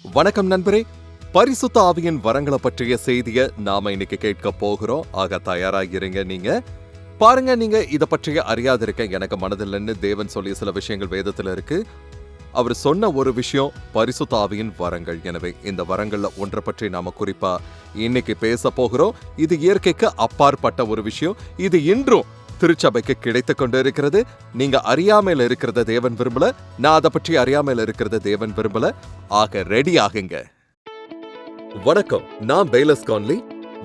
வணக்கம் நண்பரே. பரிசுத்த ஆவியின் வரங்களை பற்றிய செய்தியை நாம இன்னைக்கு கேட்க போகிறோம். ஆக தயாராகிறீங்க. நீங்க பாருங்க, நீங்க இதை பற்றிய அறியாதிருக்க எனக்கு மனதில்லைன்னு தேவன் சொல்லிய சில விஷயங்கள் வேதத்துல இருக்கு. அவர் சொன்ன ஒரு விஷயம் பரிசுத்த ஆவியின் வரங்கள். எனவே இந்த வரங்கள்ல ஒன்றை பற்றி நாம குறிப்பா இன்னைக்கு பேச போகிறோம். இது இயற்கைக்கு அப்பாற்பட்ட ஒரு விஷயம். இது இன்றும் திருச்சபைக்கு கிடைத்து கொண்டு இருக்கிறது. நீங்க அறியாமையில இருக்கிறத தேவன் விரும்பல, நான் அதை பற்றி அறியாமையில இருக்கிறத தேவன் விரும்பல. ஆக ரெடி ஆகுங்க. வணக்கம், நான் பெய்லஸ் கான்லி.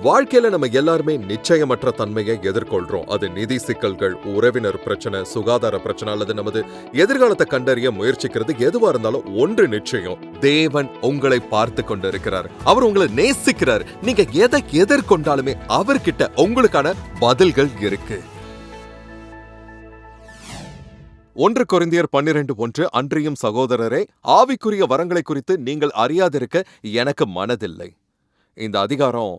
வாழ்க்கையில நம்ம எல்லாருமே நிச்சயமற்ற தன்மையை எதிர்கொள்றோம். அது நிதி சிக்கல்கள், உறவினர் பிரச்சனை, சுகாதார பிரச்சனை அல்லது நமது எதிர்காலத்தை கண்டறிய முயற்சிக்கிறது எதுவா இருந்தாலும் ஒன்று நிச்சயம், தேவன் உங்களை பார்த்து கொண்டு இருக்கிறார். அவர் உங்களை நேசிக்கிறார். நீங்க எதை எதிர்கொண்டாலுமே அவர்கிட்ட உங்களுக்கான பதில்கள் இருக்கு. 1 கொரிந்தியர் 12:1 அன்றியும் சகோதரரே, ஆவிக்குரிய வரங்களை குறித்து நீங்கள் அறியாதிருக்க எனக்கு மனதில்லை. இந்த அதிகாரம்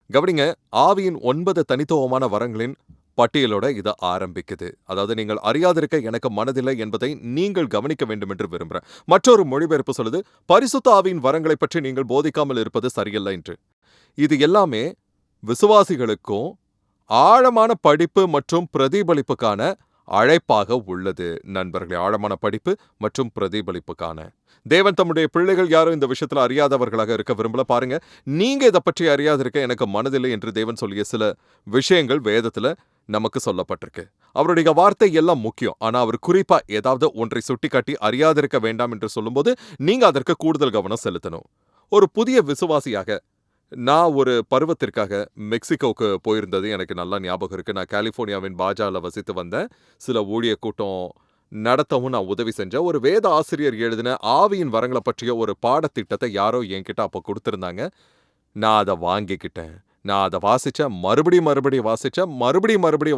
கவனிங்க, ஆவியின் 9 தனித்துவமான வரங்களின் பட்டியலோட இதை ஆரம்பிக்குது. அதாவது நீங்கள் அறியாதிருக்க எனக்கு மனதில்லை என்பதை நீங்கள் கவனிக்க வேண்டும் என்று விரும்புகிறேன். மற்றொரு மொழிபெயர்ப்பு சொல்லுது, பரிசுத்த ஆவியின் வரங்களை பற்றி நீங்கள் போதிக்காமல் இருப்பது சரியில்லை என்று. இது எல்லாமே விசுவாசிகளுக்கும் ஆழமான படிப்பு மற்றும் பிரதிபலிப்புக்கான அழைப்பாக உள்ளது. நண்பர்களே, ஆழமான படிப்பு மற்றும் பிரதிபலிப்புக்கான தேவன் தம்முடைய பிள்ளைகள் யாரும் இந்த விஷயத்துல அறியாதவர்களாக இருக்க விரும்பல. பாருங்க, நீங்க இதை பற்றி அறியாதிருக்க எனக்கு மனதில்லை என்று தேவன் சொல்லிய சில விஷயங்கள் வேதத்துல நமக்கு சொல்லப்பட்டிருக்கு. அவருடைய வார்த்தை எல்லாம் முக்கியம். ஆனா அவர் குறிப்பா ஏதாவது ஒன்றை சுட்டிக்காட்டி அறியாதிருக்க வேண்டாம் என்று சொல்லும்போது நீங்க அதற்கு கூடுதல் கவனம் செலுத்தணும். ஒரு புதிய விசுவாசியாக நான் ஒரு பருவத்திற்காக மெக்சிகோவுக்கு போயிருந்தது எனக்கு நல்லா ஞாபகம் இருக்கு. நான் கலிஃபோர்னியாவின் பாஜாவில் வசித்து வந்தேன். சில ஊழிய கூட்டம் நடத்தவும் நான் உதவி செஞ்சேன். ஒரு வேத ஆசிரியர் எழுதின ஆவியின் வரங்களை பற்றிய ஒரு பாடத்திட்டத்தை யாரோ என்கிட்ட அப்போ கொடுத்துருந்தாங்க. நான் அதை வாங்கிக்கிட்டேன். நான் அதை வாசித்தேன், மறுபடியும்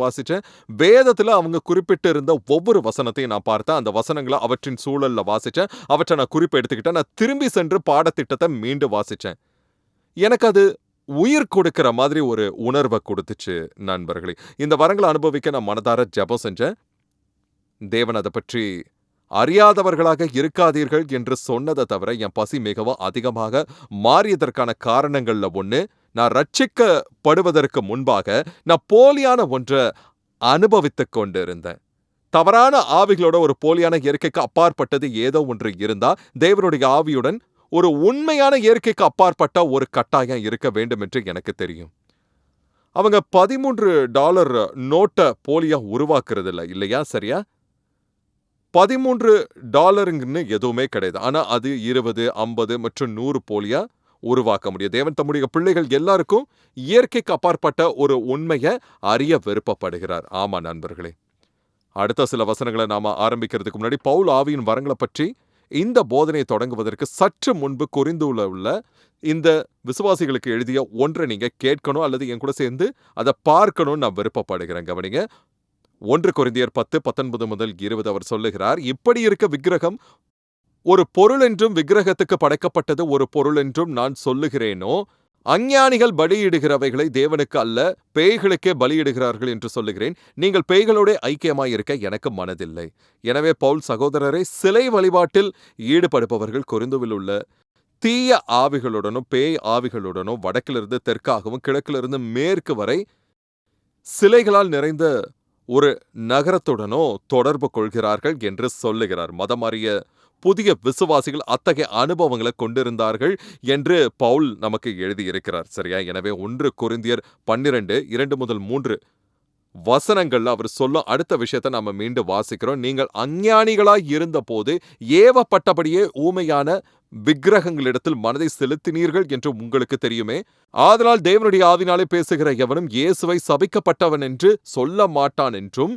வாசித்தேன். வேதத்தில் அவங்க குறிப்பிட்டு இருந்த ஒவ்வொரு வசனத்தையும் நான் பார்த்தேன். அந்த வசனங்களை அவற்றின் சூழலில் வாசித்தேன். அவற்றை நான் குறிப்பு எடுத்துக்கிட்டேன். நான் திரும்பி சென்று பாடத்திட்டத்தை மீண்டும் வாசித்தேன். எனக்கு அது உயிர் கொடுக்கிற மாதிரி ஒரு உணர்வை கொடுத்துச்சு. நண்பர்களே, இந்த வரங்களை அனுபவிக்க நான் மனதார ஜெபம் செஞ்சேன். தேவன் அதை பற்றி அறியாதவர்களாக இருக்காதீர்கள் என்று சொன்னதை தவிர என் பசி மிகவும் அதிகமாக மாறியதற்கான காரணங்கள்ல ஒன்று, நான் ரட்சிக்கப்படுவதற்கு முன்பாக நான் போலியான ஒன்றை அனுபவித்துக் கொண்டு இருந்தேன். தவறான ஆவிகளோட ஒரு போலியான இயற்கைக்கு அப்பாற்பட்டது ஏதோ ஒன்று இருந்தா தேவனுடைய ஆவியுடன் ஒரு உண்மையான இயற்கைக்கு அப்பாற்பட்ட ஒரு கட்டாயம் இருக்க வேண்டும் என்று எனக்கு தெரியும். அவங்க $13 நோட்டை போலியா உருவாக்குறது இல்லையா? சரியா? $13 எதுவுமே கிடையாது. ஆனா அது 20, 50 மற்றும் 100 போலியா உருவாக்க முடியும். தேவன் தம்முடைய பிள்ளைகள் எல்லாருக்கும் இயற்கைக்கு அப்பாற்பட்ட ஒரு உண்மையை அறிய விருப்பப்படுகிறார். ஆமா நண்பர்களே, அடுத்த சில வசனங்களை நாம ஆரம்பிக்கிறதுக்கு முன்னாடி பவுல் ஆவியின் வரங்களை பற்றி இந்த போதனையை தொடங்குவதற்கு சற்று முன்பு கொரிந்துல உள்ள இந்த விசுவாசிகளுக்கு எழுதிய ஒன்றை நீங்க கேட்கணும் அல்லது என் கூட சேர்ந்து அதை பார்க்கணும்னு நான் விருப்பப்படுகிறேன். கவனிங்க, 1 கொரிந்தியர் 10:19-20 அவர் சொல்லுகிறார், இப்படி இருக்க விக்கிரகம் ஒரு பொருள் என்றும் விக்கிரகத்துக்கு படைக்கப்பட்டது ஒரு பொருள் என்றும் நான் சொல்லுகிறேனோ, அஞ்ஞானிகள் பலியிடுகிறவைகளை தேவனுக்கு அல்ல பேய்களுக்கே பலியிடுகிறார்கள் என்று சொல்லுகிறேன். நீங்கள் பேய்களோட ஐக்கியமாயிருக்க எனக்கு மனதில்லை. எனவே பவுல், சகோதரரை, சிலை வழிபாட்டில் ஈடுபடுபவர்கள் கொரிந்துவில் உள்ள தீய ஆவிகளுடனும் பேய் ஆவிகளுடனும் வடக்கிலிருந்து தெற்காகவும் கிழக்கிலிருந்து மேற்கு வரை சிலைகளால் நிறைந்த ஒரு நகரத்துடனோ தொடர்பு கொள்கிறார்கள் என்று சொல்லுகிறார். மதமாறிய புதிய விசுவாசிகள் அத்தகைய அனுபவங்களை கொண்டிருந்தார்கள் என்று பவுல் நமக்கு எழுதியிருக்கிறார். சரியா? எனவே 1 கொரிந்தியர் 12:2-3 வசனங்கள்ல அவர் சொல்லும் அடுத்த விஷயத்தை நாம மீண்டும் வாசிக்கிறோம். நீங்கள் அஞ்ஞானிகளாய் இருந்த போது ஏவப்பட்டபடியே ஊமையான விக்கிரகங்களிடத்தில் மனதை செலுத்தினீர்கள் என்று உங்களுக்கு தெரியுமே. ஆதலால் தேவனுடைய ஆவினாலே பேசுகிற எவனும் இயேசுவை சபிக்கப்பட்டவன் என்று சொல்ல மாட்டான் என்றும்,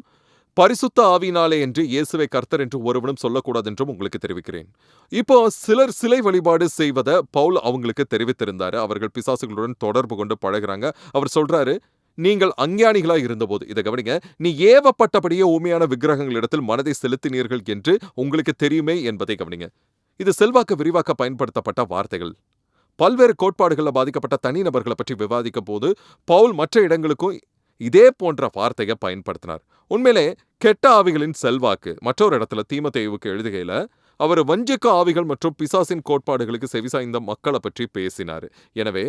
பரிசுத்த ஆவியினாலே என்று இயேசுவை கர்த்தர் என்று ஒருவனும் சொல்லக்கூடாது என்றும் உங்களுக்கு தெரிவிக்கிறேன். இப்போ சிலர் சிலை வழிபாடு செய்வதை பவுல் அவங்களுக்கு தெரிவித்திருந்தாரு. அவர்கள் பிசாசுகளுடன் தொடர்பு கொண்டு பழகுறாங்க. அவர் சொல்றாரு, நீங்கள் அஞ்ஞானிகளாய் இருந்தபோது, இதை கவனிங்க, நீ ஏவப்பட்டபடியே ஊமையான விக்கிரகங்களிடத்தில் மனதை செலுத்தினீர்கள் என்று உங்களுக்கு தெரியுமே என்பதை கவனிங்க. இது செல்வாக்க விரிவாக்க பயன்படுத்தப்பட்ட வார்த்தைகள். பல்வேறு கோட்பாடுகளில் பாதிக்கப்பட்ட தனிநபர்களை பற்றி விவாதிக்கும் போது பவுல் மற்ற இடங்களுக்கும் இதே போன்ற வார்த்தையை பயன்படுத்தினார். உண்மையிலே கெட்ட ஆவிகளின் செல்வாக்கு மற்றொரு இடத்துல தீமோத்தேயுவுக்கு எழுதுகையில அவர் வஞ்சிக்க ஆவிகள் மற்றும் பிசாசின் கோட்பாடுகளுக்கு செவிசாய்ந்த மக்களை பற்றி பேசினார். எனவே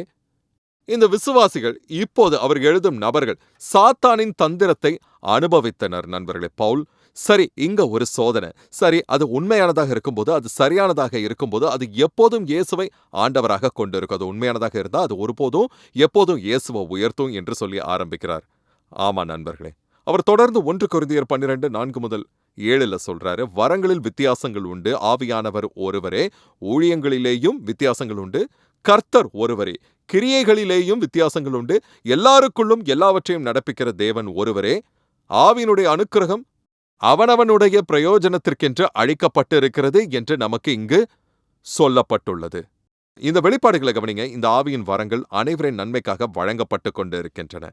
இந்த விசுவாசிகள், இப்போது அவர் எழுதும் நபர்கள் சாத்தானின் தந்திரத்தை அனுபவித்தனர். நண்பர்களே, பவுல் சரி, இங்க ஒரு சோதனை, சரி, அது உண்மையானதாக இருக்கும்போது, அது சரியானதாக இருக்கும்போது, அது எப்போதும் இயேசுவை ஆண்டவராக கொண்டிருக்கும். அது உண்மையானதாக இருந்தால் அது ஒருபோதும் எப்போதும் இயேசுவை உயர்த்தும் என்று சொல்லி ஆரம்பிக்கிறார். ஆமா நண்பர்களே, அவர் தொடர்ந்து 1 கொரிந்தியர் 12:4-7 சொல்றாரு, வரங்களில் வித்தியாசங்கள் உண்டு, ஆவியானவர் ஒருவரே, ஊழியங்களிலேயும் வித்தியாசங்கள் உண்டு, கர்த்தர் ஒருவரே, கிரியைகளிலேயும் வித்தியாசங்கள் உண்டு, எல்லாருக்குள்ளும் எல்லாவற்றையும் நடப்பிக்கிற தேவன் ஒருவரே, ஆவியினுடைய அனுக்கிரகம் அவனவனுடைய பிரயோஜனத்திற்கென்று அளிக்கப்பட்டு இருக்கிறது என்று நமக்கு இங்கு சொல்லப்பட்டுள்ளது. இந்த வெளிப்பாடுகளை கவனிங்க. இந்த ஆவியின் வரங்கள் அனைவரின் நன்மைக்காக வழங்கப்பட்டு கொண்டு இருக்கின்றன.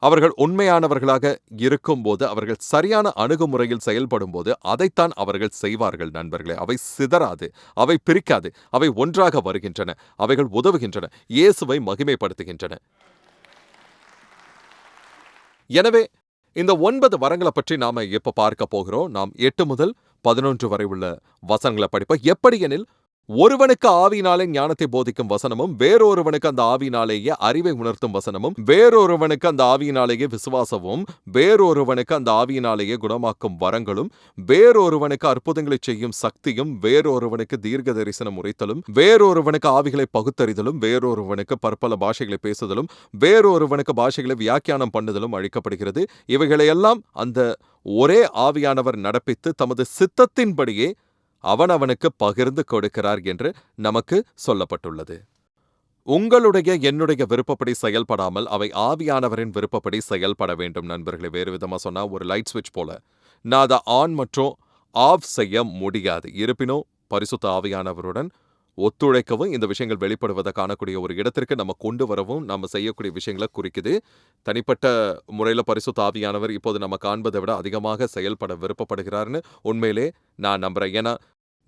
அவர்கள் உண்மையானவர்களாக இருக்கும்போது, அவர்கள் சரியான அணுகுமுறையில் செயல்படும் போது அதைத்தான் அவர்கள் செய்வார்கள். நண்பர்களே, அவை சிதறாது, அவை பிரிக்காது, அவை ஒன்றாக வருகின்றன, அவைகள் உதவுகின்றன, இயேசுவை மகிமைப்படுத்துகின்றன. எனவே இந்த 9 வரங்களை பற்றி நாம எப்ப பார்க்க போகிறோம்? நாம் 8 முதல் 11 வரை உள்ள வசனங்களை படிப்போம். எப்படி எனில், ஒருவனுக்கு ஆவியினாலே ஞானத்தை போதிக்கும் வசனமும், வேறொருவனுக்கு அந்த ஆவியினாலேயே அறிவை உணர்த்தும் வசனமும், வேறொருவனுக்கு அந்த ஆவியினாலேயே விசுவாசமும், வேறொருவனுக்கு அந்த ஆவியினாலேயே குணமாக்கும் வரங்களும், வேறொருவனுக்கு அற்புதங்களை செய்யும் சக்தியும், வேறொருவனுக்கு தீர்க்க தரிசனம் உரைத்தலும், வேறொருவனுக்கு ஆவிகளை பகுத்தறிதலும், வேறொருவனுக்கு பற்பல பாஷைகளை பேசுதலும், வேறொருவனுக்கு பாஷைகளை வியாக்கியானம் பண்ணுதலும் அளிக்கப்படுகிறது. இவைகளையெல்லாம் அந்த ஒரே ஆவியானவர் நடப்பித்து தமது சித்தத்தின்படியே அவனவனுக்கு பகிர்ந்து கொடுக்கிறார் என்று நமக்கு சொல்லப்பட்டுள்ளது. உங்களுடைய என்னுடைய விருப்பப்படி செயல்படாமல் அவை ஆவியானவரின் விருப்பப்படி செயல்பட வேண்டும். நண்பர்களே, வேறு விதமா சொன்னா, ஒரு லைட் ஸ்விட்ச் போல நான் அதை ஆன் மற்றும் ஆஃப் செய்ய முடியாது. இருப்பினும் பரிசுத்த ஆவியானவருடன் ஒத்துழைக்கவும், இந்த விஷயங்கள் வெளிப்படுவதை காணக்கூடிய ஒரு இடத்திற்கு நம்ம கொண்டு வரவும் நம்ம செய்யக்கூடிய விஷயங்களை குறிக்குது. தனிப்பட்ட முறையில் பரிசுத்த ஆவியானவர் இப்போது நம்ம காண்பதை விட அதிகமாக செயல்பட விருப்பப்படுகிறார்னு உண்மையிலே நான் நம்புறேன். ஏன்னா,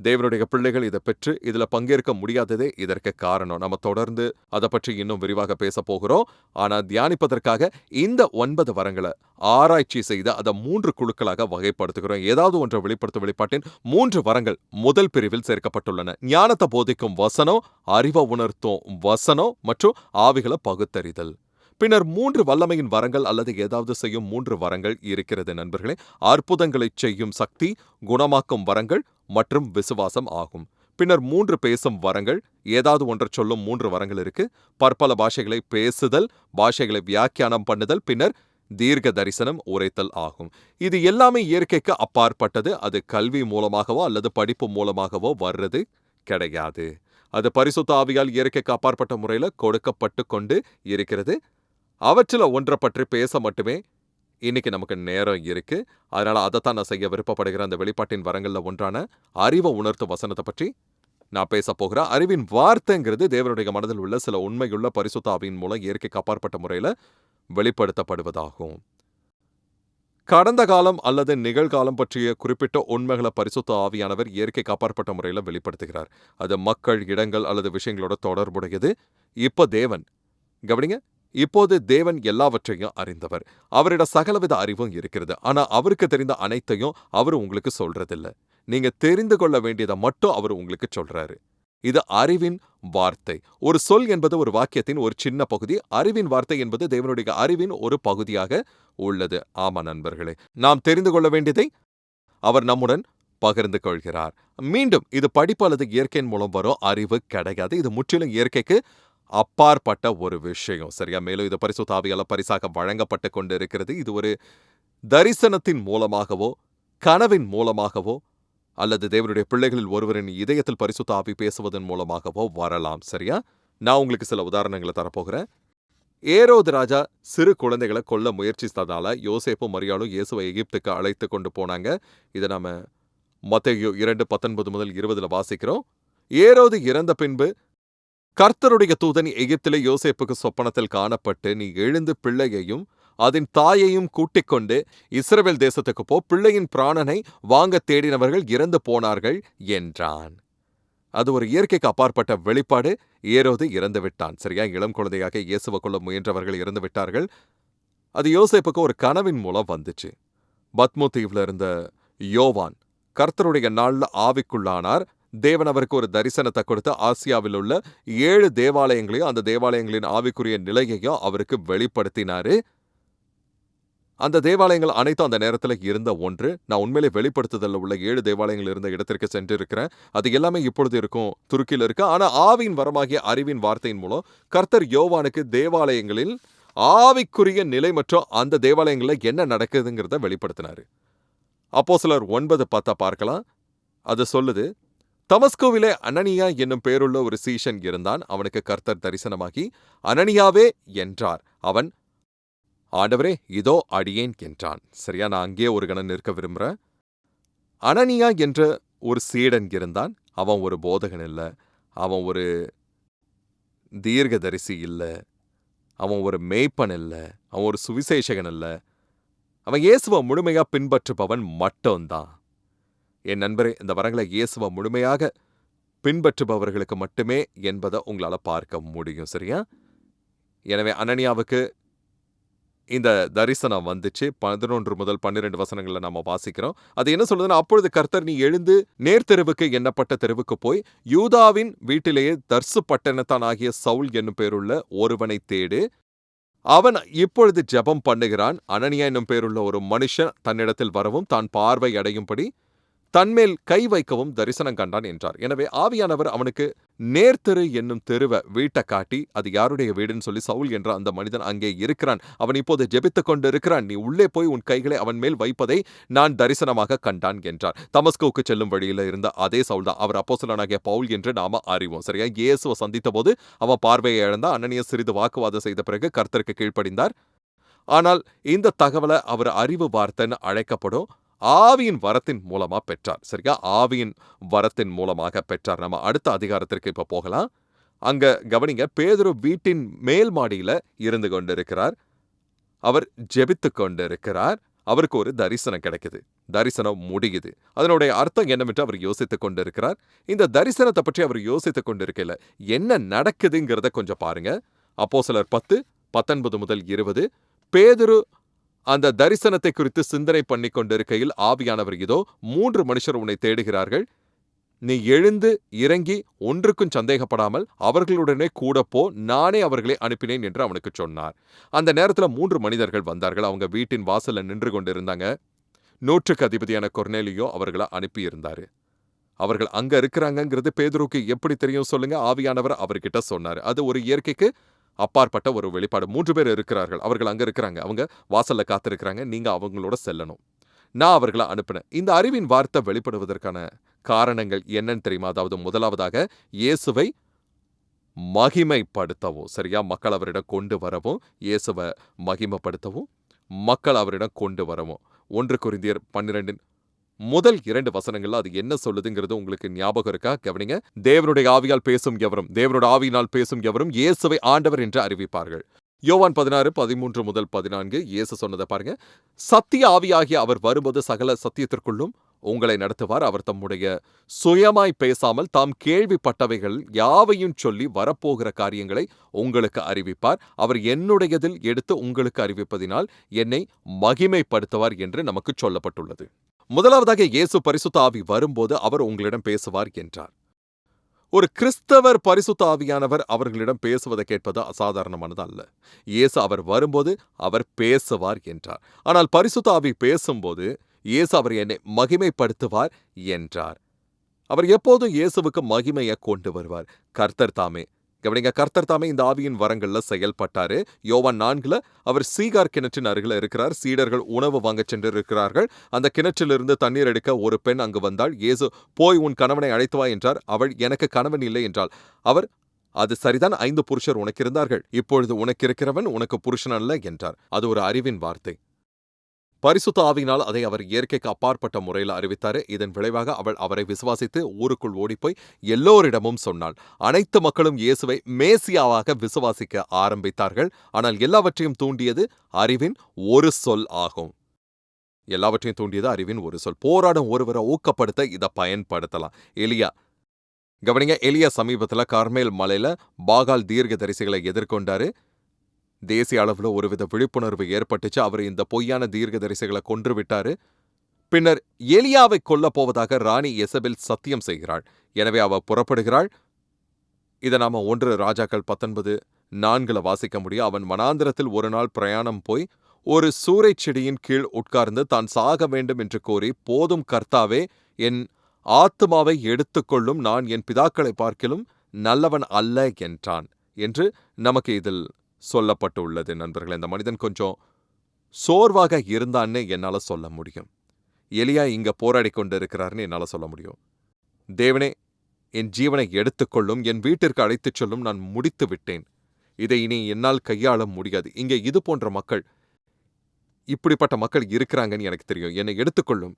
தேவனுடைய பிள்ளைகள் இதை பெற்று இதில் பங்கேற்க முடியாததே இதற்கு காரணம். நம்ம தொடர்ந்து அதை பற்றி இன்னும் விரிவாக பேச போகிறோம். ஆனால் தியானிப்பதற்காக இந்த 9 வரங்களை ஆராய்ச்சி செய்து அதை 3 குழுக்களாக வகைப்படுத்துகிறோம். ஏதாவது ஒன்றை வெளிப்படுத்தும் வெளிப்பாட்டின் 3 வரங்கள் முதல் பிரிவில் சேர்க்கப்பட்டுள்ளன. ஞானத்தை போதிக்கும் வசனம், அறிவை உணர்த்தும் வசனம் மற்றும் ஆவிகளை பகுத்தறிதல். பின்னர் 3 வல்லமையின் வரங்கள் அல்லது ஏதாவது செய்யும் 3 வரங்கள் இருக்கிறது. நண்பர்களே, அற்புதங்களை செய்யும் சக்தி, குணமாக்கும் வரங்கள் மற்றும் விசுவாசம் ஆகும். பின்னர் 3 பேசும் வரங்கள், ஏதாவது ஒன்றை சொல்லும் 3 வரங்கள் இருக்கு. பற்பல பாஷைகளை பேசுதல், பாஷைகளை வியாக்கியானம் பண்ணுதல், பின்னர் தீர்க்க தரிசனம் உரைத்தல் ஆகும். இது எல்லாமே இயற்கைக்கு அப்பாற்பட்டது. அது கல்வி மூலமாகவோ அல்லது படிப்பு மூலமாகவோ வர்றது கிடையாது. அது பரிசுத்த ஆவியால் இயற்கைக்கு அப்பாற்பட்ட முறையில் கொடுக்கப்பட்டு கொண்டு இருக்கிறது. அவற்றில் ஒன்றை பற்றி பேச மட்டுமே இன்னைக்கு நமக்கு நேரம் இருக்கு. அதனால அதைத்தான் நான் செய்ய விருப்பப்படுகிறேன். அந்த வெளிப்பாட்டின் வரங்கள்ல ஒன்றான அறிவை உணர்த்தும் வசனத்தை பற்றி நான் பேச போகிறேன். அறிவின் வார்த்தைங்கிறது தேவனுடைய மனதில் உள்ள சில உண்மையுள்ள பரிசுத்த ஆவியின் மூலம் இயற்கைக்கு அப்பாற்பட்ட முறையில் வெளிப்படுத்தப்படுவதாகும். கடந்த காலம் அல்லது நிகழ்காலம் பற்றிய குறிப்பிட்ட உண்மைகளை பரிசுத்த ஆவியானவர் இயற்கைக்கு அப்பாற்பட்ட முறையில் வெளிப்படுத்துகிறார். அது மக்கள், இடங்கள் அல்லது விஷயங்களோட தொடர்புடையது. இப்போ தேவன், கவனிங்க, இப்போது தேவன் எல்லாவற்றையும் அறிந்தவர். அவரிட சகலவித அறிவும் இருக்கிறது. ஆனா அவருக்கு தெரிந்த அனைத்தையும் அவர் உங்களுக்கு சொல்றதில்லை. நீங்க தெரிந்து கொள்ள வேண்டியதை மட்டும் அவர் உங்களுக்கு சொல்றாரு. இது அறிவின் வார்த்தை. ஒரு சொல் என்பது ஒரு வாக்கியத்தின் ஒரு சின்ன பகுதி. அறிவின் வார்த்தை என்பது தேவனுடைய அறிவின் ஒரு பகுதியாக உள்ளது. ஆமா நண்பர்களே, நாம் தெரிந்து கொள்ள வேண்டியதை அவர் நம்முடன் பகிர்ந்து கொள்கிறார். மீண்டும், இது படிப்பு அல்லது இயற்கையின் மூலம் வரும் அறிவு கிடையாது. இது முற்றிலும் இயற்கைக்கு அப்பாற்பட்ட ஒரு விஷயம். சரியா? மேலும் இது பரிசுத்த ஆவியால பரிசாக வழங்கப்பட்டு கொண்டு இருக்கிறது. இது ஒரு தரிசனத்தின் மூலமாகவோ, கனவின் மூலமாகவோ, அல்லது தேவனுடைய பிள்ளைகளில் ஒருவரின் இதயத்தில் பரிசுத்த ஆவி பேசுவதன் மூலமாகவோ வரலாம். சரியா? நான் உங்களுக்கு சில உதாரணங்களை தரப்போகிறேன். ஏரோது ராஜா சிறு குழந்தைகளை கொல்ல முயற்சித்ததால யோசேப்பும் மரியாளும் இயேசுவை எகிப்துக்கு அழைத்து கொண்டு போனாங்க. இதை நாம மத்தேயு 2:19-20 வாசிக்கிறோம். ஏரோது இறந்த பின்பு கர்த்தருடைய தூதன் எகிப்திலே யோசேப்புக்கு சொப்பனத்தில் காணப்பட்டு, நீ எழுந்து பிள்ளையையும் அதன் தாயையும் கூட்டிக் கொண்டு இஸ்ரவேல் தேசத்துக்கு போ, பிள்ளையின் பிராணனை வாங்க தேடினவர்கள் இறந்து போனார்கள் என்றான். அது ஒரு இயற்கைக்கு அப்பாற்பட்ட வெளிப்பாடு. ஏரோது இறந்து விட்டான். சரியா? இளம் குழந்தையாக இயேசுவை கொள்ள முயன்றவர்கள் இறந்து விட்டார்கள். அது யோசேப்புக்கு ஒரு கனவின் மூலம் வந்துச்சு. பத்மு தீவுல இருந்த யோவான் கர்த்தருடைய நாள்ல ஆவிக்குள்ளானார். தேவன் அவருக்கு ஒரு தரிசனத்தை கொடுத்து ஆசியாவில் உள்ள 7 தேவாலயங்களையும் அந்த தேவாலயங்களின் ஆவிக்குரிய நிலையையும் அவருக்கு வெளிப்படுத்தினாரு. அந்த தேவாலயங்கள் அனைத்தும் அந்த நேரத்தில் இருந்த ஒன்று. நான் உண்மையிலே வெளிப்படுத்துதல்ல உள்ள 7 தேவாலயங்கள் இருந்த இடத்திற்கு சென்றிருக்கிறேன். அது எல்லாமே இப்பொழுது இருக்கும், துருக்கியில் இருக்கு. ஆனா ஆவியின் வரமாகிய அறிவின் வார்த்தையின் மூலம் கர்த்தர் யோவானுக்கு தேவாலயங்களில் ஆவிக்குரிய நிலை மற்றும் அந்த தேவாலயங்களில் என்ன நடக்குதுங்கிறத வெளிப்படுத்தினாரு. அப்போஸ்தலர் 9:10 பார்க்கலாம். அது சொல்லுது, தமஸ்குவிலே அனனியா என்னும் பேருள்ள ஒரு சீஷன் இருந்தான். அவனுக்கு கர்த்தர் தரிசனமாகி, அனனியாவே என்றார். அவன், ஆண்டவரே இதோ அடியேன் என்றான். சரியா, நான் அங்கேயே ஒரு கணம் நிற்க விரும்புகிறேன். அனனியா என்ற ஒரு சீடன் இருந்தான். அவன் ஒரு போதகன் இல்லை, அவன் ஒரு தீர்க்கதரிசி இல்லை, அவன் ஒரு மேய்ப்பன் இல்லை, அவன் ஒரு சுவிசேஷகன் இல்லை. அவன் இயேசுவை முழுமையா பின்பற்றுபவன் மட்டும்தான். என் நண்பரே, இந்த வரங்களை இயேசுவை முழுமையாக பின்பற்றுபவர்களுக்கு மட்டுமே என்பதை உங்களால் பார்க்க முடியும். சரியா? எனவே அனனியாவுக்கு இந்த தரிசனம் வந்துச்சு. 11 முதல் 12 வசனங்களை நம்ம வாசிக்கிறோம். அது என்ன சொல்லுதுன்னா, அப்பொழுது கர்த்தர், நீ எழுந்து நேர்த்தெருவுக்கு எண்ணப்பட்ட தெருவுக்கு போய் யூதாவின் வீட்டிலேயே தர்சு பட்டணத்தானாகிய சவுல் என்னும் பேருள்ள ஒருவனை தேடு. அவன் இப்பொழுது ஜெபம் பண்ணுகிறான். அனனியா என்னும் பேருள்ள ஒரு மனுஷன் தன்னிடத்தில் வரவும் தான் பார்வை அடையும்படி தன்மேல் கை வைக்கவும் தரிசனம் கண்டான் என்றார். எனவே ஆவியானவர் அவனுக்கு நேர்த்தெரு என்னும் தெருவை வீட்டை காட்டி, அது யாருடைய வீடுன்னு சொல்லி, சவுல் என்ற அந்த மனிதன் அங்கே இருக்கிறான், அவன் இப்போது ஜெபித்துக் கொண்டு இருக்கிறான், நீ உள்ளே போய் உன் கைகளை அவன் மேல் வைப்பதை நான் தரிசனமாக கண்டான் என்றார். தமஸ்குவுக்கு செல்லும் வழியில் இருந்த அதே சவுல் தான். அவர் அப்போஸ்தலனாகிய பவுல் என்று நாம அறிவோம். சரியா? இயேசுவை சந்தித்த போது அவன் பார்வையை இழந்தான். அனனியா சிறிது வாக்குவாதம் செய்த பிறகு கர்த்தருக்கு கீழ்ப்படிந்தார். ஆனால் இந்த தகவலை அவர் அறிவு வார்த்தைன்னு அழைக்கப்படும் ஆவியின் வரத்தின் மூலமா பெற்றார். சரியா? ஆவியின் வரத்தின் மூலமாக பெற்றார். நம்ம அடுத்த அதிகாரத்திற்கு இப்ப போகலாம். அங்க கவனிங்க, பேதுரு வீட்டின் மேல் மாடியில இருந்து கொண்டிருக்கிறார். அவர் ஜெபித்து கொண்டிருக்கிறார். அவருக்கு ஒரு தரிசனம் கிடைக்குது. தரிசனம் முடியுது. அதனுடைய அர்த்தம் என்னவென்று அவர் யோசித்துக் கொண்டிருக்கிறார். இந்த தரிசனத்தை பற்றி அவர் யோசித்துக் கொண்டிருக்கல, என்ன நடக்குதுங்கிறத கொஞ்சம் பாருங்க. அப்போஸ்தலர் 10:19 முதல் 20. பேதுரு அந்த தரிசனத்தை குறித்து சிந்தனை பண்ணி கொண்டிருக்கையில் ஆவியானவர், இதோ 3 மனுஷர் உன்னை தேடுகிறார்கள், நீ எழுந்து இறங்கி ஒன்றுக்கும் சந்தேகப்படாமல் அவர்களுடனே கூட போ, நானே அவர்களை அனுப்பினேன் என்று அவனுக்கு சொன்னார். அந்த நேரத்தில் 3 மனிதர்கள் வந்தார்கள். அவங்க வீட்டின் வாசல்ல நின்று கொண்டிருந்தாங்க. 100க்கு அதிபதியான கொர்நேலியோ அவர்களை அனுப்பியிருந்தாரு. அவர்கள் அங்க இருக்கிறாங்கிறது பேதுருக்கு எப்படி தெரியும் சொல்லுங்க? ஆவியானவர் அவர்கிட்ட சொன்னார். அது ஒரு இயற்கைக்கு அப்பாற்பட்ட ஒரு வெளிப்பாடு. 3 பேர் இருக்கிறார்கள், அவர்கள் அங்க இருக்கிறாங்க, அவங்க வாசல்ல காத்திருக்கிறாங்க, நீங்க அவங்களோட செல்லணும், நான் அவர்களை அனுப்பினேன். இந்த அறிவின் வார்த்தை வெளிப்படுவதற்கான காரணங்கள் என்னன்னு தெரியுமா? அதாவது முதலாவதாக இயேசுவை மகிமைப்படுத்தவும், சரியா, மக்கள் அவரிடம் கொண்டு வரவும், இயேசுவை மகிமைப்படுத்தவும் மக்கள் அவரிடம் கொண்டு வரவும். 1 கொரிந்தியர் 12 முதல் 2 வசனங்கள்ல அது என்ன சொல்லுதுங்கிறது உங்களுக்கு ஞாபகம் இருக்கா? கவனிங்க. தேவனுடைய ஆவியால் பேசும் எவரும், தேவனுடைய ஆவியினால் பேசும் எவரும் இயேசுவை ஆண்டவர் என்று அறிவிப்பார்கள். யோவான் 16:13 முதல் 14 இயேசு சொன்னதை பாருங்க. சத்திய ஆவியாகிய அவர் வரும்போது சகல சத்தியத்திற்குள்ளும் உங்களை நடத்துவார். அவர் தம்முடைய சுயமாய் பேசாமல் தாம் கேள்விப்பட்டவைகள் யாவையும் சொல்லி வரப்போகிற காரியங்களை உங்களுக்கு அறிவிப்பார். அவர் என்னுடையதில் எடுத்து உங்களுக்கு அறிவிப்பதினால் என்னை மகிமைப்படுத்துவார் என்று நமக்கு சொல்லப்பட்டுள்ளது. முதலாவதாக இயேசு பரிசுத்த ஆவி வரும்போது அவர் உங்களிடம் பேசுவார் என்றார். ஒரு கிறிஸ்தவர் பரிசுத்த ஆவியானவர் அவர்களிடம் பேசுவதை கேட்பது அசாதாரணமானது அல்ல. இயேசு அவர் வரும்போது அவர் பேசுவார் என்றார். ஆனால் பரிசுத்த ஆவி பேசும்போது இயேசு அவர் என்னை மகிமைப்படுத்துவார் என்றார். அவர் எப்போதும் இயேசுவுக்கு மகிமையை கொண்டு வருவார். கர்த்தர் தாமே, கவனிங்க, கர்த்தர் தாமே இந்த ஆவியின் வரங்கள்ல செயல்பட்டாரு. யோவான் 4 அவர் சீகார் கிணற்றின் அருகில் இருக்கிறார். சீடர்கள் உணவு வாங்க சென்று இருக்கிறார்கள். அந்த கிணற்றிலிருந்து தண்ணீர் எடுக்க ஒரு பெண் அங்கு வந்தாள். இயேசு, போய் உன் கணவனை அழைத்து வா என்றார். அவள், எனக்கு கணவன் இல்லை என்றாள். அவர், அது சரிதான், 5 புருஷர் உனக்கு இருந்தார்கள், இப்பொழுது உனக்கு இருக்கிறவன் உனக்கு புருஷன் அல்ல என்றார். அது ஒரு அறிவின் வார்த்தை. பரிசுத்த ஆவியினால் அதை அவர் இயற்கைக்கு அப்பாற்பட்ட முறையில் அறிவித்தாரு. இதன் விளைவாக அவள் அவரை விசுவாசித்து ஊருக்குள் ஓடிப்போய் எல்லோரிடமும் சொன்னாள். அனைத்து மக்களும் இயேசுவை மேசியாவாக விசுவாசிக்க ஆரம்பித்தார்கள். ஆனால் எல்லாவற்றையும் தூண்டியது அறிவின் ஒரு சொல் ஆகும். எல்லாவற்றையும் தூண்டியது அறிவின் ஒரு சொல். போராடும் ஒருவரை ஊக்கப்படுத்த இதை பயன்படுத்தலாம். எலியா, கவனிங்க, எலியா சமீபத்தில் கர்மேல் மலையில பாகால் தீர்க்கதரிசிகளை எதிர்கொண்டாரு. தேசிய அளவில் ஒருவித விழிப்புணர்வு ஏற்பட்டுச்சு. அவர் இந்த பொய்யான தீர்க்கதரிசிகளை கொன்று விட்டாரு. பின்னர் எலியாவை கொல்லப் போவதாக ராணி யெசபெல் சத்தியம் செய்கிறாள். எனவே அவ புறப்படுகிறாள். இதை நாம 1 ராஜாக்கள் 19:4 வாசிக்க முடியும். அவன் வனாந்திரத்தில் ஒரு நாள் பிரயாணம் போய் ஒரு சூரைச் செடியின் கீழ் உட்கார்ந்து தான் சாக வேண்டும் என்று கோரி, போதும் கர்த்தாவே, என் ஆத்துமாவை எடுத்துக்கொள்ளும், நான் என் பிதாக்களை பார்க்கிலும் நல்லவன் அல்ல என்றான் என்று நமக்கு இதில் சொல்லப்பட்டுள்ளது. நண்பர்களே, இந்த மனிதன் கொஞ்சம் சோர்வாக இருந்தான்னு என்னால சொல்ல முடியும். எலியா இங்க போராடி கொண்டு இருக்கிறார்னு என்னால சொல்ல முடியும். தேவனே, என் ஜீவனை எடுத்துக்கொள்ளும், என் வீட்டிற்கு அழைத்துச் சொல்லும், நான் முடித்து விட்டேன், இதை இனி என்னால் கையாள முடியாது. இங்கே இது போன்ற மக்கள், இப்படிப்பட்ட மக்கள் இருக்கிறாங்கன்னு எனக்கு தெரியும். என்னை எடுத்துக்கொள்ளும்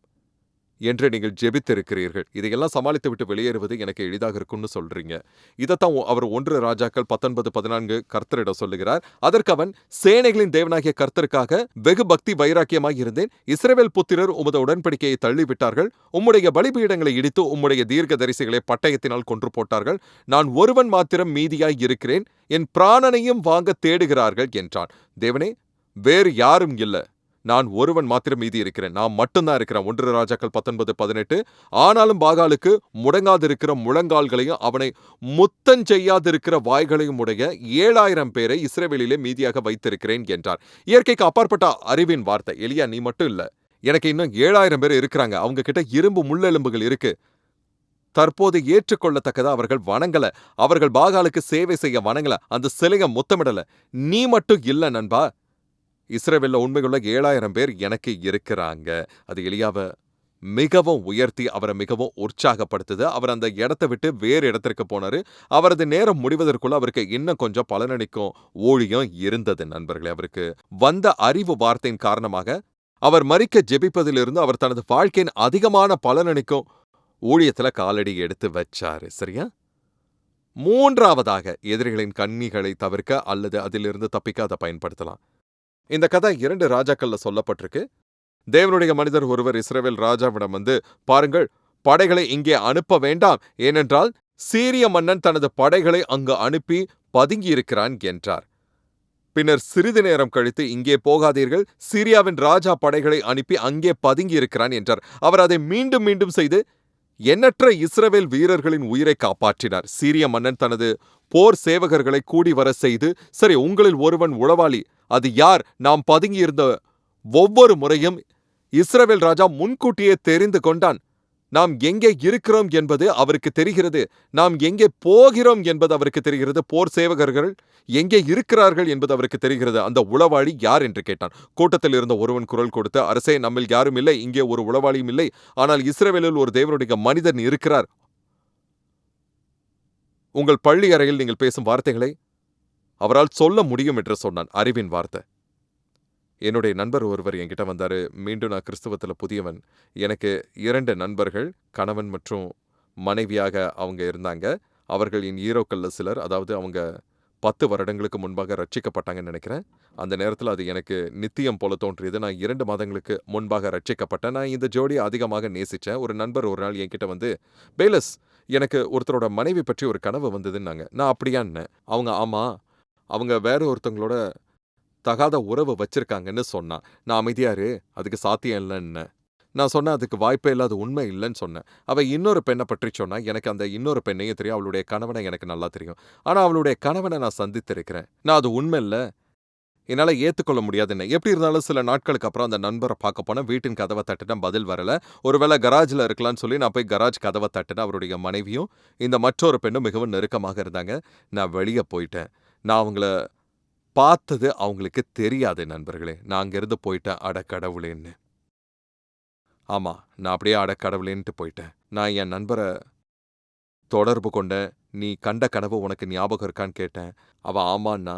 என்று நீங்கள் ஜெபித்திருக்கிறீர்கள். இதையெல்லாம் சமாளித்து விட்டு வெளியேறுவது எனக்கு எளிதாக இருக்கும்னு சொல்றீங்க. இதைத்தான் அவர் 1 ராஜாக்கள் 19:14 கர்த்தரிடம் சொல்லுகிறார். அதற்கு அவன், சேனைகளின் தேவனாகிய கர்த்தருக்காக வெகு பக்தி வைராக்கியமாய் இருந்தேன். இஸ்ரவேல் புத்திரர் உமது உடன்படிக்கையை தள்ளிவிட்டார்கள். உம்முடைய பலிபீடங்களை இடித்து உம்முடைய தீர்க்கதரிசிகளை பட்டயத்தினால் கொன்று போட்டார்கள். நான் ஒருவன் மாத்திரம் மீதியாய் இருக்கிறேன். என் பிராணனையும் வாங்க தேடுகிறார்கள் என்றான். தேவனே, வேறு யாரும் இல்லை, நான் ஒருவன் மாத்திரம் மீதி இருக்கிறேன், நான் மட்டும்தான் இருக்கிறேன். 1 ராஜாக்கள் 19:18 ஆனாலும் பாகாலுக்கு முடங்காதிருக்கிற முழங்கால்களையும் அவனை முத்தஞ்செய்யாதிருக்கிற வாய்களையும் உடைய 7000 பேரை இஸ்ரவேலிலே மீதியாக வைத்திருக்கிறேன் என்றார். இயற்கைக்கு அப்பாற்பட்ட அறிவின் வார்த்தை. எலியா, நீ மட்டும் இல்ல, எனக்கு இன்னும் 7000 பேர் இருக்கிறாங்க. அவங்க கிட்ட இரும்பு முள்ளெலும்புகள் இருக்கு. தற்போது ஏற்றுக்கொள்ளத்தக்கதா அவர்கள் வணங்கல, அவர்கள் பாகாலுக்கு சேவை செய்ய வணங்கல, அந்த சிலைய முத்தமிடல. நீ மட்டும் இல்ல நண்பா, இஸ்ரவேல்ல உண்மையுள்ள 7000 பேர் எனக்கு இருக்கிறாங்க. அது எலியாவை மிகவும் உயர்த்தி அவரை மிகவும் உற்சாகப்படுத்துது. அவர் அந்த இடத்தை விட்டு வேறு இடத்திற்கு போனாரு. அவரது நேரம் முடிவதற்குள்ள அவருக்கு இன்னும் கொஞ்சம் பலனளிக்கும் ஊழியம் இருந்தது. நண்பர்களே, அவருக்கு வந்த அறிவு வார்த்தையின் காரணமாக அவர் மரிக்க ஜெபிப்பதிலிருந்து அவர் தனது வாழ்க்கையின் அதிகமான பலனளிக்கும் ஊழியத்துல காலடி எடுத்து வச்சாரு. சரியா? 3வதாக, எதிரிகளின் கண்ணிகளை தவிர்க்க அல்லது அதிலிருந்து தப்பிக்க அதை பயன்படுத்தலாம். இந்த கதை 2 ராஜாக்கள்ல சொல்லப்பட்டிருக்கு. தேவனுடைய மனிதர் ஒருவர் இஸ்ரவேல் ராஜாவிடம் வந்து, பாருங்கள், படைகளை இங்கே அனுப்ப வேண்டாம், ஏனென்றால் சீரிய மன்னன் தனது படைகளை அங்கு அனுப்பி பதுங்கியிருக்கிறான் என்றார். பின்னர் சிறிது நேரம் கழித்து, இங்கே போகாதீர்கள், சீரியாவின் ராஜா படைகளை அனுப்பி அங்கே பதுங்கியிருக்கிறான் என்றார். அவர் அதை மீண்டும் மீண்டும் செய்து எண்ணற்ற இஸ்ரவேல் வீரர்களின் உயிரை காப்பாற்றினார். சீரிய மன்னன் தனது போர் சேவகர்களை கூடி வர செய்து, சரி, உங்களில் ஒருவன் உளவாளி, அது யார்? நாம் பதுங்கியிருந்த ஒவ்வொரு முறையும் இஸ்ரவேல் ராஜா முன்கூட்டியே தெரிந்து கொண்டான். நாம் எங்கே இருக்கிறோம் என்பது அவருக்கு தெரிகிறது, நாம் எங்கே போகிறோம் என்பது அவருக்கு தெரிகிறது, போர் சேவகர்கள் எங்கே இருக்கிறார்கள் என்பது அவருக்கு தெரிகிறது. அந்த உளவாளி யார் என்று கேட்டான். கூட்டத்தில் இருந்த ஒருவன் குரல் கொடுத்து, அரசே, நம்மில் யாரும் இல்லை, இங்கே ஒரு உளவாளியும் இல்லை, ஆனால் இஸ்ரவேலில் ஒரு தேவனுடைய மனிதன் இருக்கிறார். உங்கள் பள்ளி அறையில் நீங்கள் பேசும் வார்த்தைகளை அவரால் சொல்ல முடியும் என்று சொன்னான். அறிவின் வார்த்தை. என்னுடைய நண்பர் ஒருவர் என்கிட்ட வந்தாரு. மீண்டும் நான் கிறிஸ்தவத்தில் புதியவன். எனக்கு 2 நண்பர்கள், கணவன் மற்றும் மனைவியாக அவங்க இருந்தாங்க. அவர்கள் என் ஈரோக்கல்ல சிலர், அதாவது அவங்க 10 வருடங்களுக்கு முன்பாக ரட்சிக்கப்பட்டாங்கன்னு நினைக்கிறேன். அந்த நேரத்தில் அது எனக்கு நித்தியம் போல தோன்றியது. நான் 2 மாதங்களுக்கு முன்பாக ரட்சிக்கப்பட்டேன். நான் இந்த ஜோடியை அதிகமாக நேசித்தேன். ஒரு நண்பர் ஒரு நாள் என்கிட்ட வந்து, பேலஸ், எனக்கு ஒருத்தரோட மனைவி பற்றி ஒரு கனவு வந்ததுன்னாங்க. நான் அப்படியான்னு. அவங்க, ஆமா, அவங்க வேற ஒருத்தவங்களோட தகாத உறவு வச்சிருக்காங்கன்னு சொன்னான். நான் அமைதியாரு, அதுக்கு சாத்தியம் இல்லைன்னு நான் சொன்னேன். அதுக்கு வாய்ப்பே இல்லாத உண்மை இல்லைன்னு சொன்னேன். அவள் இன்னொரு பெண்ணை பற்றி சொன்னா. எனக்கு அந்த இன்னொரு பெண்ணையும் தெரியும், அவளுடைய கணவனை எனக்கு நல்லா தெரியும். ஆனால் அவளுடைய கணவனை நான் சந்தித்திருக்கிறேன். நான் அது உண்மை இல்லை, என்னால் ஏற்றுக்கொள்ள முடியாதுன்னு. எப்படி இருந்தாலும் சில நாட்களுக்கு அப்புறம் அந்த நண்பரை பார்க்க போனேன். வீட்டின் கதவை தட்டினேன், பதில் வரல. ஒருவேளை கராஜில் இருக்கலான்னு சொல்லி நான் போய் கராஜ் கதவை தட்டினேன். அவருடைய மனைவியும் இந்த மற்றொரு பெண்ணும் மிகவும் நெருக்கமாக இருந்தாங்க. நான் வெளியே போயிட்டேன். நான் அவங்கள பார்த்தது அவங்களுக்கு தெரியாது. நண்பர்களே, நான் அங்கிருந்து போயிட்டேன். அடக்கடவுளேன்னு. ஆமா, நான் அப்படியே அடக்கடவுளேன்ட்டு போயிட்டேன். நான் என் நண்பரை தொடர்பு கொண்டேன். நீ கண்ட கனவு உனக்கு ஞாபகம் இருக்கான்னு கேட்டேன். அவன் ஆமான்னா,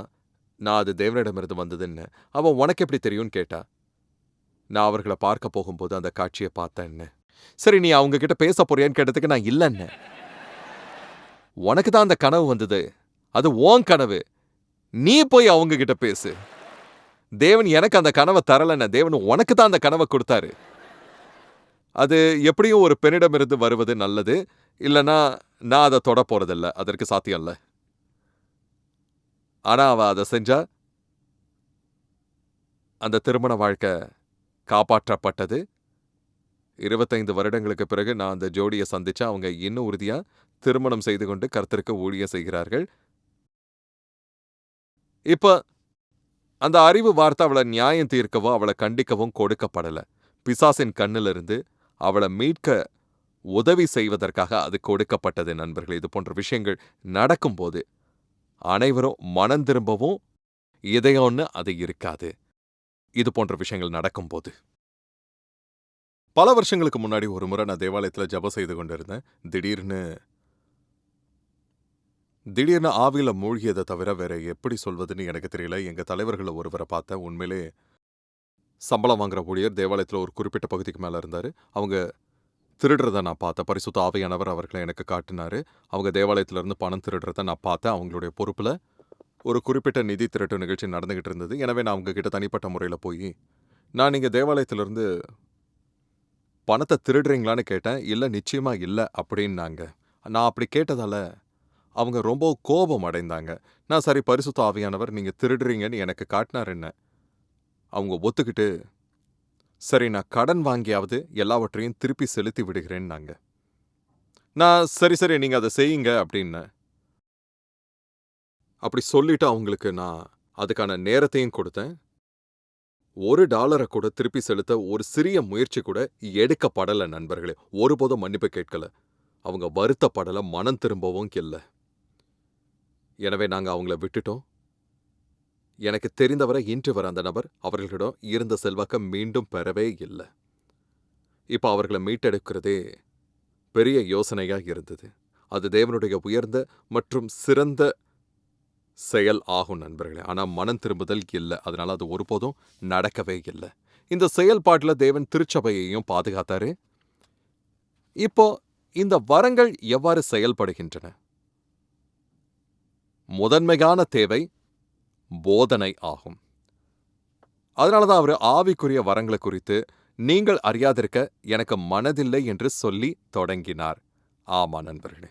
நான் அது தேவனிடமிருந்து வந்ததுன்னு. அவன் உனக்கு எப்படி தெரியும்னு கேட்டா. நான் அவர்களை பார்க்க போகும்போது அந்த காட்சியை பார்த்தேன்னு. சரி, நீ அவங்க கிட்ட பேச போறியான்னு கேட்டதுக்கு நான் இல்லைன்னு. உனக்கு தான் அந்த கனவு வந்தது, அது உன் கனவு, நீ போய் அவங்க கிட்ட பேசு. தேவன் எனக்கு அந்த கனவை தரலன்னு, தேவன் உனக்கு தான் அந்த கனவை கொடுத்தாரு. அது எப்படியும் ஒரு பெண்ணிடமிருந்து வருவது நல்லது, இல்லைன்னா நான் அதை தொட போறதில்லை, அதற்கு சாத்தியம் இல்லை. ஆனா அவ அதை செஞ்சா. அந்த திருமண வாழ்க்கை காப்பாற்றப்பட்டது. 25 வருடங்களுக்கு பிறகு நான் அந்த ஜோடிய சந்திச்சேன். அவங்க இன்னும் உறுதியா திருமணம் செய்து கொண்டு கர்த்தருக்கு ஊழியம் செய்கிறார்கள். இப்ப அந்த அறிவு வார்த்தை அவள நியாயம் தீர்க்கவோ, அவள கண்டிக்கவும் கொடுக்கப்படல. பிசாசின் கண்ணிலிருந்து அவள மீட்க உதவி செய்வதற்காக அது கொடுக்கப்பட்டது நண்பர்களே. இது போன்ற விஷயங்கள் நடக்கும்போது, அனைவரும் மனம் திரும்பவும் இதயம்னு அது இருக்காது. இது போன்ற விஷயங்கள் நடக்கும்போது. பல வருஷங்களுக்கு முன்னாடி ஒரு முறை நான் தேவாலயத்துல ஜெபம் செய்து கொண்டிருந்தேன். திடீர்னு ஆவியில மூழ்கியதை தவிர வேற எப்படி சொல்வதுன்னு எனக்கு தெரியல. எங்க தலைவர்கள ஒருவர பார்த்தேன். உண்மையிலே சம்பளம் வாங்குற ஊழியர். தேவாலயத்துல ஒரு குறிப்பிட்ட பகுதிக்கு மேல இருந்தாரு. அவங்க திருடுறத நான் பார்த்தேன். பரிசுத்த ஆவியானவர் அவர்கள எனக்கு காட்டினாரு. அவங்க தேவாலயத்துல இருந்து பணம் திருடுறத நான் பார்த்தேன். அவங்களுடைய பொறுப்புல ஒரு குறிப்பிட்ட நிதி திரட்டு நிகழ்ச்சி நடந்துகிட்டு இருந்தது. எனவே நான் அவங்க கிட்ட தனிப்பட்ட முறையில போயி, நான் நீங்க தேவாலயத்திலிருந்து பணத்த திருடுறீங்களான்னு கேட்டேன். இல்ல நிச்சயமா இல்ல அப்படின்னாங்க. நான் அப்படி கேட்டதால அவங்க ரொம்ப கோபம் அடைந்தாங்க. நான் சரி பரிசுத்த ஆவியானவர் நீங்க திருடுறீங்கன்னு எனக்கு காட்டினாருன்னே. அவங்க ஒத்துக்கிட்டு, சரி நான் கடன் வாங்கியாவது எல்லாவற்றையும் திருப்பி செலுத்தி விடுகிறேன்னாங்க. நான் சரி நீங்க அத செய்யுங்க அப்படின்னேன். அப்படி சொல்லிட்டு அவங்களுக்கு நான் அதுக்கான நேரத்தையும் கொடுத்தேன். $1 கூட திருப்பி செலுத்த ஒரு சிறிய முயற்சி கூட எடுக்கப்படல நண்பர்களே. ஒருபோதும் மன்னிப்பு கேட்கல. அவங்க வருத்தப்படல, மனம் திரும்பவும் இல்ல. எனவே நாங்க அவங்கள விட்டுட்டோம். எனக்கு தெரிந்தவரை இன்று வரை அந்த நபர் அவர்களிடம் இருந்த செல்வாக்க மீண்டும் பெறவே இல்ல. இப்ப அவர்கள மீட்டெடுக்கிறதே பெரிய யோசனையா இருந்தது. அது தேவனுடைய உயர்ந்த மற்றும் சிறந்த செயல் ஆகும் நண்பர்களே. ஆனா மனம் திரும்புதல் இல்ல. அதனால அது ஒருபோதும் நடக்கவே இல்ல. இந்த செயல்பாட்டுல தேவன் திருச்சபையையும் பாதுகாத்தாரு. இப்போ இந்த வரங்கள் எவ்வாறு செயல்படுகின்றன? முதன்மையான தேவை போதனை ஆகும். அதனாலதான் அவரு ஆவிக்குரிய வரங்களை குறித்து நீங்கள் அறியாதிருக்க எனக்கு மனதில்லை என்று சொல்லி தொடங்கினார். ஆமா நண்பர்களே,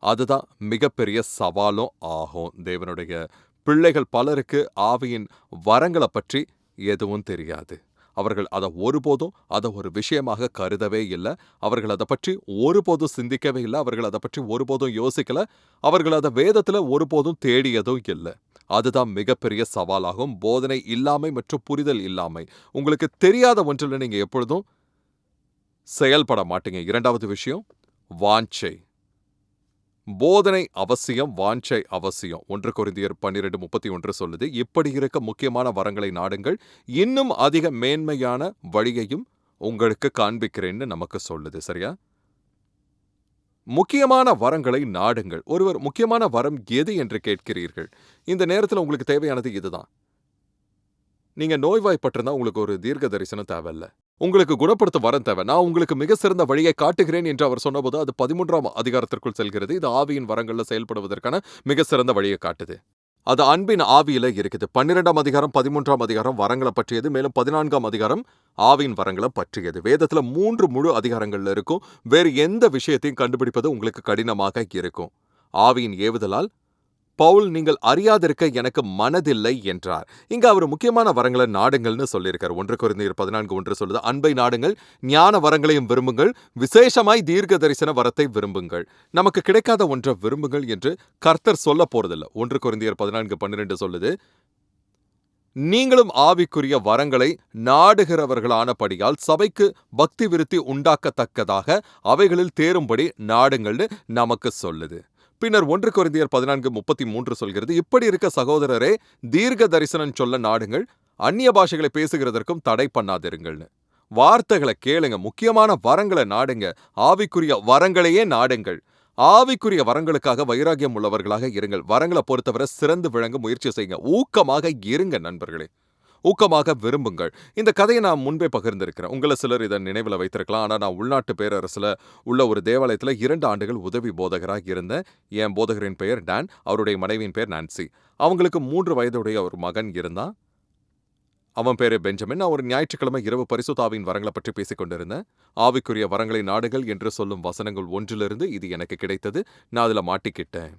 அதுதான் மிகப்பெரிய சவாலும் ஆகும். தேவனுடைய பிள்ளைகள் பலருக்கு ஆவியின் வரங்களை பற்றி எதுவும் தெரியாது. அவர்கள் அதை ஒருபோதும் அதை ஒரு விஷயமாக கருதவே இல்லை. அவர்கள் அதை பற்றி ஒருபோதும் சிந்திக்கவே இல்லை. அவர்கள் அதை பற்றி ஒருபோதும் யோசிக்கல. அவர்கள் அதை வேதத்துல ஒருபோதும் தேடியதும் இல்லை. அதுதான் மிகப்பெரிய சவாலாகும். போதனை இல்லாமை மற்றும் புரிதல் இல்லாமை. உங்களுக்கு தெரியாத ஒன்றில் நீங்க எப்பொழுதும் செயல்பட மாட்டீங்க. இரண்டாவது விஷயம் வாஞ்சை. போதனை அவசியம், வாஞ்சை அவசியம். 1 கொரிந்தியர் 12:31 சொல்லுது, இப்படி இருக்க முக்கியமான வரங்களை நாடுங்கள், இன்னும் அதிக மேன்மையான வழியையும் உங்களுக்கு காண்பிக்கிறேன்னு நமக்கு சொல்லுது. சரியா? முக்கியமான வரங்களை நாடுங்கள். ஒருவர் முக்கியமான வரம் எது என்று கேட்கிறீர்கள். இந்த நேரத்தில் உங்களுக்கு தேவையானது இதுதான். நீங்க நோய்வாய்ப்பட்டிருந்தா உங்களுக்கு ஒரு தீர்க்க தரிசனம் தேவையில்ல. உங்களுக்கு குணப்படுத்த வரம் தேவை. நான் உங்களுக்கு மிக சிறந்த வழியை காட்டுகிறேன் என்று அவர் சொன்னபோது அது 13ஆம் அதிகாரத்திற்குள் செல்கிறது. இது ஆவியின் வரங்கள்ல செயல்படுவதற்கான மிக சிறந்த வழியை காட்டுது. அது அன்பின் ஆவியில இருக்குது. 12ஆம் அதிகாரம் 13ஆம் அதிகாரம் வரங்களை பற்றியது. மேலும் 14ஆம் அதிகாரம் ஆவியின் வரங்களை பற்றியது. வேதத்துல 3 முழு அதிகாரங்கள்ல இருக்கும். வேறு எந்த விஷயத்தையும் கண்டுபிடிப்பது உங்களுக்கு கடினமாக இருக்கும். ஆவியின் ஏவுதலால் பவுல் நீங்கள் அறியாதிருக்க எனக்கு மனதில்லை என்றார். இங்க அவர் முக்கியமான வரங்களை நாடுங்கள்னு சொல்லியிருக்கார். 1 கொரிந்தியர் 14:1 சொல்லுது, அன்பை நாடுங்கள், ஞான வரங்களையும் விரும்புங்கள், விசேஷமாய் தீர்க்க தரிசன வரத்தை விரும்புங்கள். நமக்கு கிடைக்காத ஒன்றை விரும்புங்கள் என்று கர்த்தர் சொல்ல போறதில்லை. 1 கொரிந்தியர் 14:12 சொல்லுது, நீங்களும் ஆவிக்குரிய வரங்களை நாடுகிறவர்களானபடியால் சபைக்கு பக்தி விருத்தி உண்டாக்கத்தக்கதாக அவைகளில் தேரும்படி நாடுங்கள்னு நமக்கு சொல்லுது. பின்னர் 1 கொரிந்தியர் 14:33 சொல்கிறது, இப்படி இருக்க சகோதரரே, தீர்க்க தரிசனம் சொல்ல நாடுங்கள், அந்நிய பாஷைகளை பேசுகிறதற்கும் தடை பண்ணாதிருங்கள்னு. வார்த்தைகளை கேளுங்க, முக்கியமான வரங்களை நாடுங்க, ஆவிக்குரிய வரங்களையே நாடுங்கள். ஆவிக்குரிய வரங்களுக்காக வைராகியம் உள்ளவர்களாக இருங்கள். வரங்களை பொறுத்தவரை சிறந்து விளங்க முயற்சி செய்யுங்க. ஊக்கமாக இருங்க நண்பர்களே. ஊக்கமாக விரும்புங்கள். இந்த கதையை நான் முன்பே பகிர்ந்திருக்கிறேன். உங்களை சிலர் இதை நினைவில் வைத்திருக்கலாம். ஆனால் நான் உள்நாட்டு பேரரசுல உள்ள ஒரு தேவாலயத்தில் 2 ஆண்டுகள் உதவி போதகராக இருந்தேன். என் போதகரின் பெயர் டான், அவருடைய மனைவியின் பெயர் நான்சி. அவங்களுக்கு 3 வயதுடைய ஒரு மகன் இருந்தான். அவன் பேரு பெஞ்சமின். நான் ஒரு ஞாயிற்றுக்கிழமை இரவு பரிசுத்த ஆவியின் வரங்களை பற்றி பேசிக் கொண்டிருந்தேன். ஆவிக்குரிய வரங்களை நாடுகள் என்று சொல்லும் வசனங்கள் ஒன்றிலிருந்து இது எனக்கு கிடைத்தது. நான் அதுல மாட்டிக்கிட்டேன்.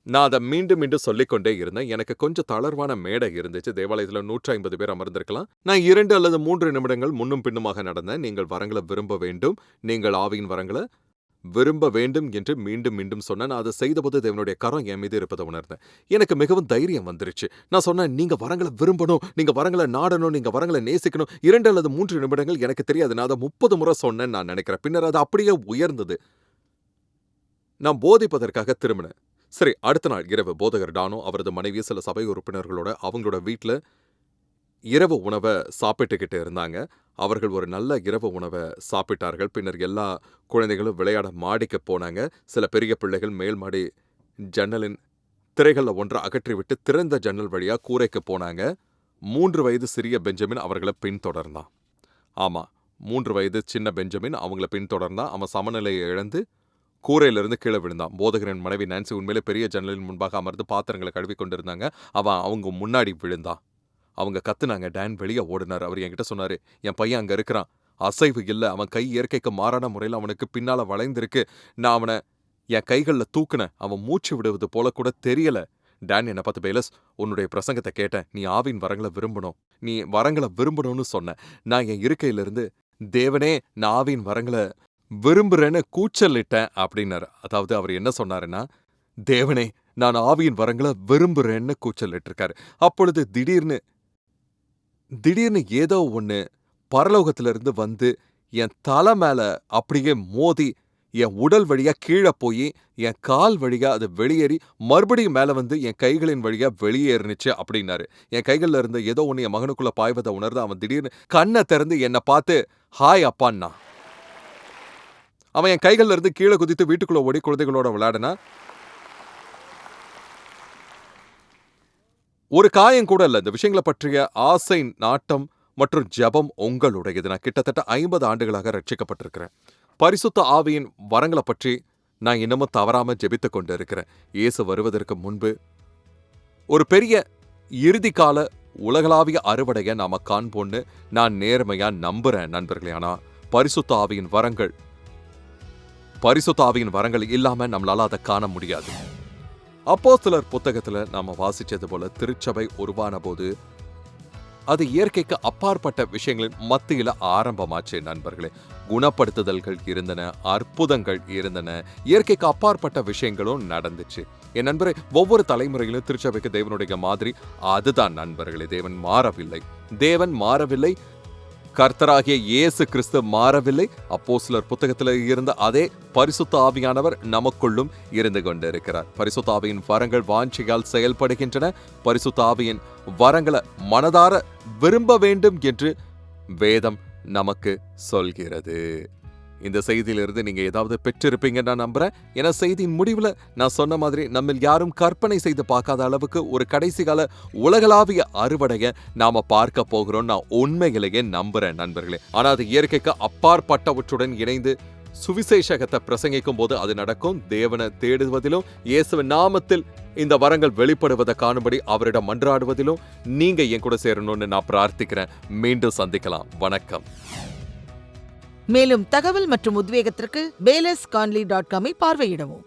நான் அதை மீண்டும் மீண்டும் சொல்லிக்கொண்டே இருந்தேன். எனக்கு கொஞ்சம் தளர்வான மேடை இருந்துச்சு. தேவாலயத்துல 150 பேர் அமர்ந்திருக்கலாம். நான் 2 அல்லது 3 நிமிடங்கள் முன்னும் பின்னுமாக நடந்தேன். நீங்கள் வரங்கள விரும்ப வேண்டும். நீங்கள் ஆவியின் வரங்கள விரும்ப வேண்டும் என்று மீண்டும் மீண்டும் சொன்னேன். நான் அதை செய்தபோது தேவனுடைய கரம் என் மீது இருப்பதை உணர்ந்தேன். எனக்கு மிகவும் தைரியம் வந்துருச்சு. நான் சொன்னேன், நீங்க வரங்கள விரும்பணும், நீங்க வரங்கள நாடணும், நீங்க வரங்கள நேசிக்கணும். 2 அல்லது 3 நிமிடங்கள் எனக்கு தெரியாது. நான் அதை 30 முறை சொன்னேன்னு நான் நினைக்கிறேன். பின்னர் அது அப்படியே உயர்ந்தது. நான் போதிப்பதற்காக திரும்பினேன். சரி, அடுத்த நாள் இரவு போதகர் டானோ அவரது மனைவி சில சபை உறுப்பினர்களோட அவங்களோட வீட்டில் இரவு உணவை சாப்பிட்டுக்கிட்டு இருந்தாங்க. அவர்கள் ஒரு நல்ல இரவு உணவை சாப்பிட்டார்கள். பின்னர் எல்லா குழந்தைகளும் விளையாட மாடிக்கு போனாங்க. சில பெரிய பிள்ளைகள் மேல் மாடி ஜன்னலின் திரைகளில் ஒன்றை அகற்றிவிட்டு திறந்த ஜன்னல் வழியா கூரைக்கு போனாங்க. 3 வயது சிறிய பெஞ்சமின் அவர்களை பின்தொடர்ந்தான். ஆமா, 3 வயது சின்ன பெஞ்சமின் அவங்கள பின்தொடர்ந்தான். அவன் சமநிலையை இழந்து கூரையிலிருந்து கீழே விழுந்தான். போதகரின் மனைவி நான்சி உண்மையிலே பெரிய ஜன்னலின் முன்பாக அமர்ந்து பாத்திரங்களை கழுவி கொண்டிருந்தாங்க. அவன் அவங்க முன்னாடி விழுந்தான். அவங்க கத்துனாங்க. டான் வெளியே ஓடினார். அவர் என்கிட்ட சொன்னாரு, என் பையன் அங்க இருக்கிறான், அசைவு இல்லை, அவன் கை இயற்கைக்கு மாறான முறையில் அவனுக்கு பின்னால வளைந்திருக்கு, நான் அவனை என் கைகளில் தூக்குனேன், அவன் மூச்சு விடுவது போல கூட தெரியல. டான் என்னை பார்த்து, பேலஸ், உன்னுடைய பிரசங்கத்தை கேட்டேன், நீ ஆவின் வரங்களை விரும்பணும், நீ வரங்களை விரும்பணும்னு சொன்ன. நான் என் இருக்கையிலிருந்து, தேவனே, நான் ஆவின் வரங்களை விரும்புறேன்னு கூச்சலிட்டேன் அப்படின்னாரு. அதாவது அவர் என்ன சொன்னாருன்னா, தேவனே, நான் ஆவியின் வரங்களை விரும்புறேன்னு கூச்சலிட்டிருக்காரு. அப்பொழுது திடீர்னு ஏதோ ஒன்று பரலோகத்திலிருந்து வந்து என் தலை மேல அப்படியே மோதி என் உடல் வழியா கீழே போய் என் கால் வழியா அது வெளியேறி மறுபடியும் மேல வந்து என் கைகளின் வழியா வெளியேறினுச்சு அப்படின்னாரு. என் கைகள்ல இருந்து ஏதோ ஒன்று என் மகனுக்குள்ள பாய்வதை உணர்ந்து அவன் திடீர்னு கண்ணை திறந்து என்னை பார்த்து ஹாய் அப்பான்னா. அவன் என் கைகள்ல இருந்து கீழே குதித்து வீட்டுக்குள்ள ஓடி குழந்தைகளோட விளையாடினா. ஒரு காயம் கூட இல்ல. இந்த விஷயங்களை பற்றிய ஆசை, நாட்டம் மற்றும் ஜெபம் உங்களுடையது. நான் கிட்டத்தட்ட 50 ஆண்டுகளாக ரட்சிக்கப்பட்டிருக்கிறேன். பரிசுத்த ஆவியின் வரங்களை பற்றி நான் இன்னமும் தவறாம ஜெபித்துக் கொண்டு இருக்கிறேன். இயேசு வருவதற்கு முன்பு ஒரு பெரிய இறுதிக்கால உலகளாவிய அறுவடையை நாம காண்போன்னு நான் நேர்மையா நம்புறேன் நண்பர்களே. ஆனா பரிசுத்த ஆவியின் வரங்கள் இல்லாம நம்மளால அதை காண முடியாது. அப்போஸ்தலர் புத்தகத்துல நாம வாசிச்சது போல திருச்சபை உருவான போது அது இயற்கைக்கு அப்பாற்பட்ட விஷயங்களின் மத்தியில ஆரம்பமாச்சு நண்பர்களே. குணப்படுத்துதல்கள் இருந்தன, அற்புதங்கள் இருந்தன, இயற்கைக்கு அப்பாற்பட்ட விஷயங்களும் நடந்துச்சு. என் நண்பரே, ஒவ்வொரு தலைமுறையிலும் திருச்சபைக்கு தேவனுடைய மாதிரி அதுதான் நண்பர்களே. தேவன் மாறவில்லை. கர்த்தராகிய இயேசு கிறிஸ்து மாறவில்லை. அப்போஸ்தலர் புத்தகத்தில் இருந்த அதே பரிசுத்த ஆவியானவர் நமக்குள்ளும் இருந்து கொண்டிருக்கிறார். பரிசுத்த ஆவியின் வரங்கள் வாஞ்சையால் செயல்படுகின்றன. பரிசுத்த ஆவியின் வரங்களை மனதார விரும்ப வேண்டும் என்று வேதம் நமக்கு சொல்கிறது. இந்த செய்தியிலிருந்து நீங்க ஏதாவது பெற்றிருப்பீங்கன்னு நான் நம்புறேன். ஏன்னா செய்தியின் முடிவுல நான் சொன்ன மாதிரி நம்ம யாரும் கற்பனை செய்து பார்க்காத அளவுக்கு ஒரு கடைசி கால உலகளாவிய அறுவடைய நாம பார்க்க போகிறோம். நான் உண்மையிலேயே நம்புறேன் நண்பர்களே. ஆனா அது இயற்கைக்கு அப்பாற்பட்டவற்றுடன் இணைந்து சுவிசேஷகத்தை பிரசங்கிக்கும் போது அது நடக்கும். தேவனை தேடுவதிலும் இயேசுவின் நாமத்தில் இந்த வரங்கள் வெளிப்படுவதை காணும்படி அவரிடம் மன்றாடுவதிலும் நீங்க என் கூட சேரணும்னு நான் பிரார்த்திக்கிறேன். மீண்டும் சந்திக்கலாம். வணக்கம். மேலும் தகவல் மற்றும் உத்வேகத்திற்கு belesconley.com பார்வையிடவும்.